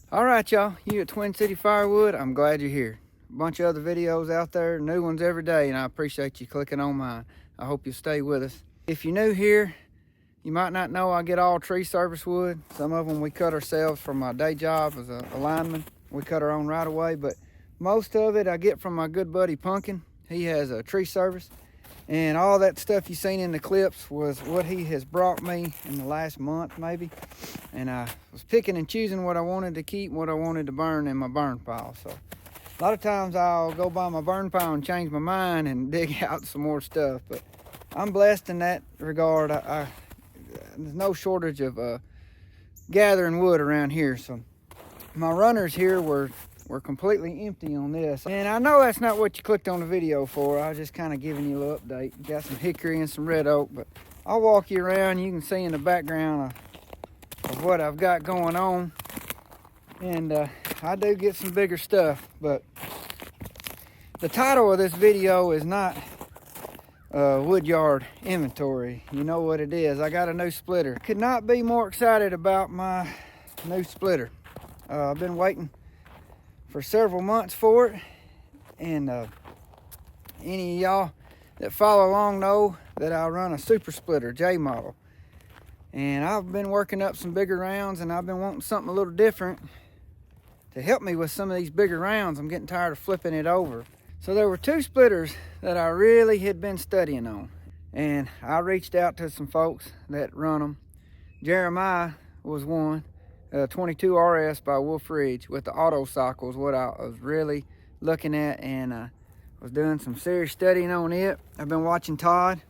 All right, y'all, you at Twin City Firewood, I'm glad you're here. A bunch of other videos out there, new ones every day, and I appreciate you clicking on mine. I hope you'll stay with us. If you're new here, you might not know I get all tree service wood. Some of them we cut ourselves from my day job as a lineman. We cut our own right away, but most of it I get from my good buddy Pumpkin. He has a tree service, and all that stuff you seen in the clips was what he has brought me in the last month maybe. And I was picking and choosing what I wanted to keep and what I wanted to burn in my burn pile. So a lot of times I'll go by my burn pile and change my mind and dig out some more stuff, but I'm blessed in that regard. There's no shortage of gathering wood around here. So my runners here were completely empty on this. And I know that's not what you clicked on the video for. I was just kind of giving you a little update. Got some hickory and some red oak, but I'll walk you around. You can see in the background of what I've got going on. And I do get some bigger stuff, but the title of this video is not Woodyard inventory. You know what it is. I got a new splitter. Could not be more excited about my new splitter. I've been waiting for several months for it, and any of y'all that follow along know that I run a super splitter J model, and I've been working up some bigger rounds, and I've been wanting something a little different to help me with some of these bigger rounds. I'm getting tired of flipping it over. So there were two splitters that I really had been studying on, and I reached out to some folks that run them. Jeremiah was one, 22 RS by Wolf Ridge with the auto cycle is what I was really looking at, and was doing some serious studying on it. I've been watching Todd.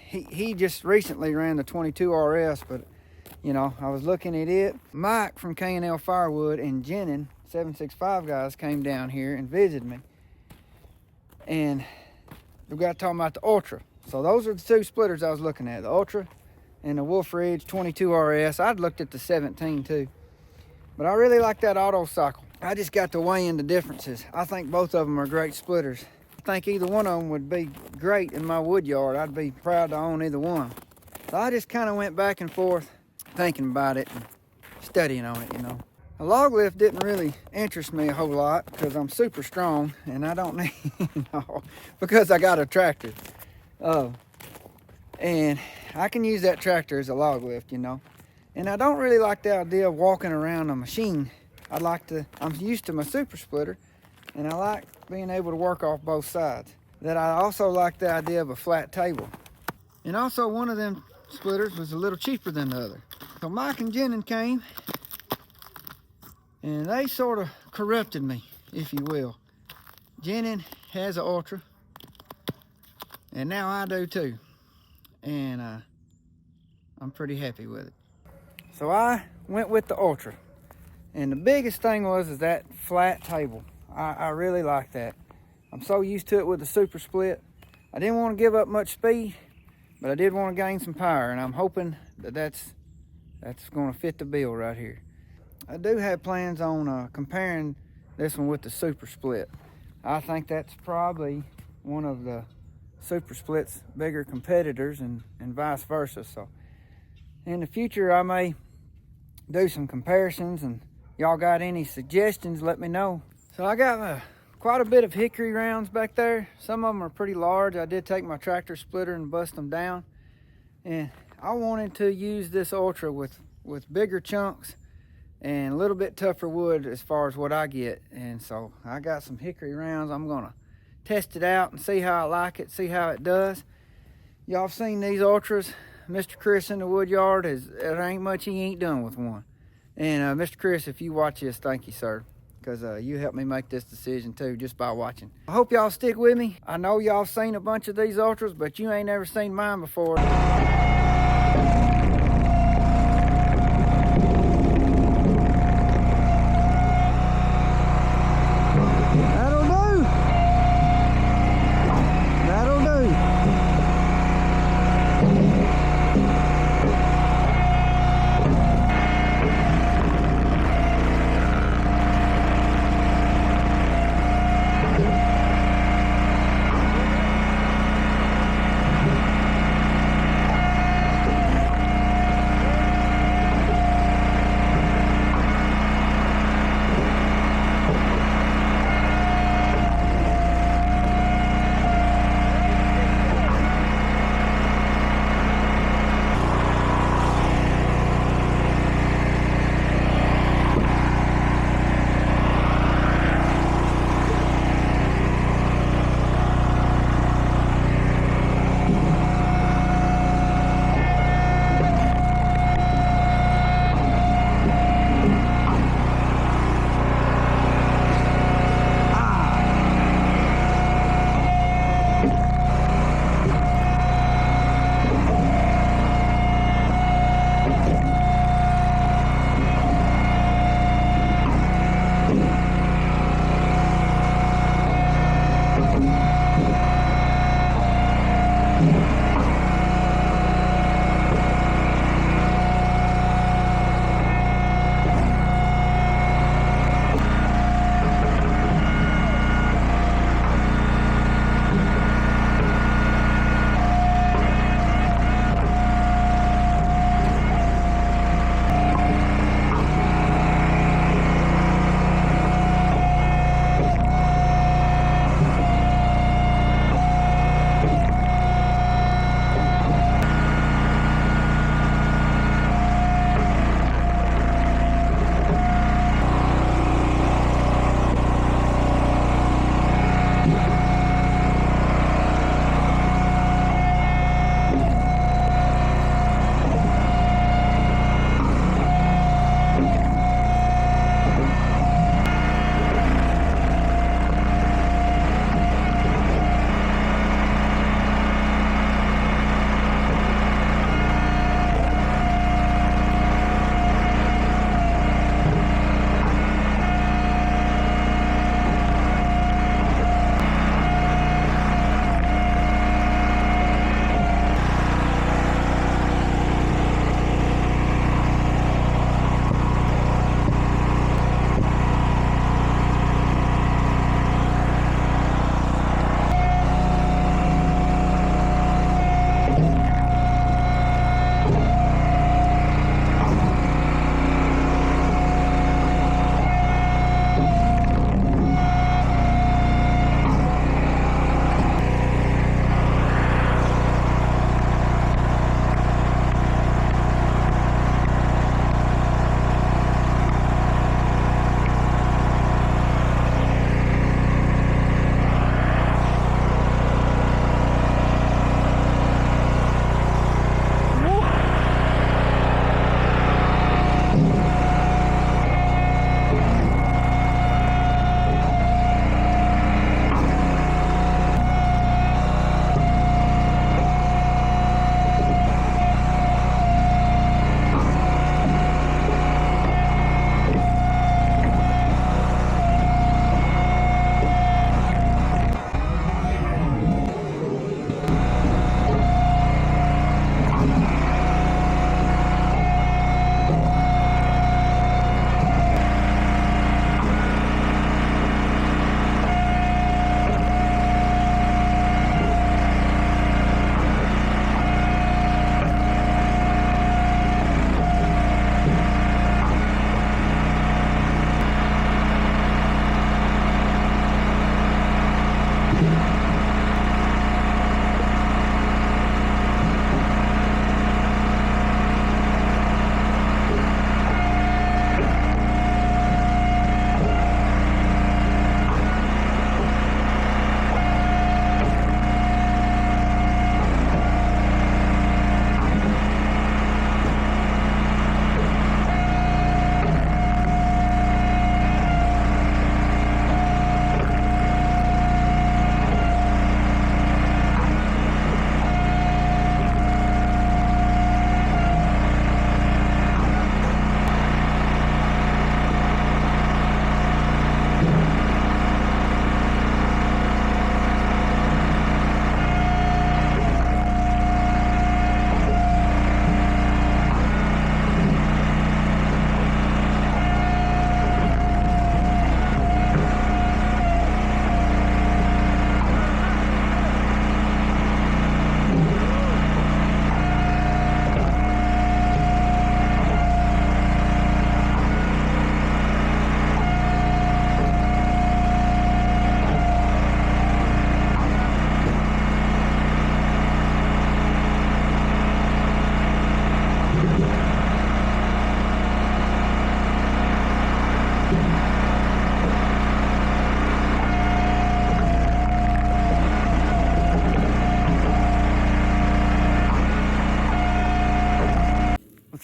He just recently ran the 22 RS, but you know, I was looking at it. Mike from K&L Firewood and Jenin 765 guys came down here and visited me, and we got talking about the Ultra. So those are the two splitters I was looking at, the Ultra and the Wolf Ridge 22 RS. I'd looked at the 17 too, but I really like that auto cycle. I just got to weigh in the differences. I think both of them are great splitters. I think either one of them would be great in my wood yard. I'd be proud to own either one. So I just kind of went back and forth thinking about it and studying on it, you know. A log lift didn't really interest me a whole lot because I'm super strong and I don't need, you know, because I got a tractor. And I can use that tractor as a log lift, you know. And I don't really like the idea of walking around a machine. I'm used to my super splitter, and I like being able to work off both sides. That I also like the idea of a flat table. And also one of them splitters was a little cheaper than the other. So Mike and Jenin came, and they sort of corrupted me, if you will. Jenin has an Ultra, and now I do too. And I'm pretty happy with it. So I went with the Ultra. And the biggest thing was that flat table. I really like that. I'm so used to it with the super split. I didn't want to give up much speed, but I did want to gain some power, and I'm hoping that that's going to fit the bill right here. I do have plans on comparing this one with the super split. I think that's probably one of the super split's bigger competitors, and vice versa. So in the future I may do some comparisons, and y'all got any suggestions, let me know. So I got quite a bit of hickory rounds back there. Some of them are pretty large. I did take my tractor splitter and bust them down, and I wanted to use this Ultra with bigger chunks and a little bit tougher wood as far as what I get. And so I got some hickory rounds. I'm gonna test it out and see how I like it, see how it does. Y'all seen these Ultras. Mr. Chris in the Woodyard, there ain't much he ain't done with one. And Mr. Chris, if you watch this, thank you, sir, because you helped me make this decision too, just by watching. I hope y'all stick with me. I know y'all seen a bunch of these Ultras, but you ain't never seen mine before.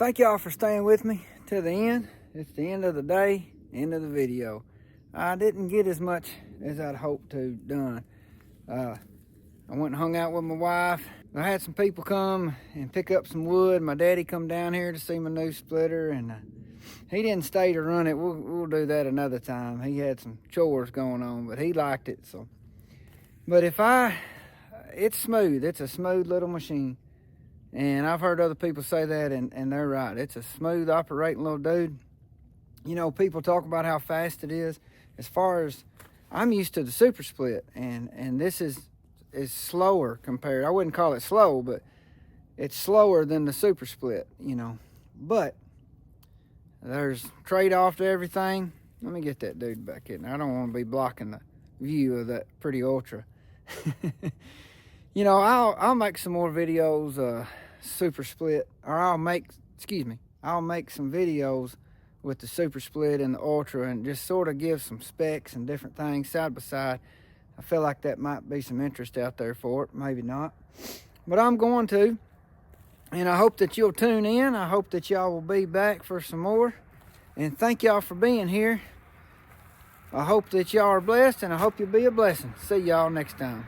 thank y'all for staying with me to the end. It's the end of the day, end of the video. I didn't get as much as I'd hoped to done. I went and hung out with my wife. I had some people come and pick up some wood. My daddy come down here to see my new splitter, and he didn't stay to run it. We'll do that another time. He had some chores going on, but he liked it. So, but it's smooth. It's a smooth little machine, and I've heard other people say that, and they're right. It's a smooth operating little dude. You know, people talk about how fast it is. As far as I'm used to the super split, and this is slower compared. I wouldn't call it slow, but it's slower than the super split, you know. But there's trade-off to everything. Let me get that dude back in. I don't want to be blocking the view of that pretty Ultra. You know, I'll make some more videos, super split, or I'll make some videos with the super split and the Ultra, and just sort of give some specs and different things side by side. I feel like that might be some interest out there for it. Maybe not, but I'm going to. And I hope that you'll tune in. I hope that y'all will be back for some more. And thank y'all for being here. I hope that y'all are blessed, and I hope you'll be a blessing. See y'all next time.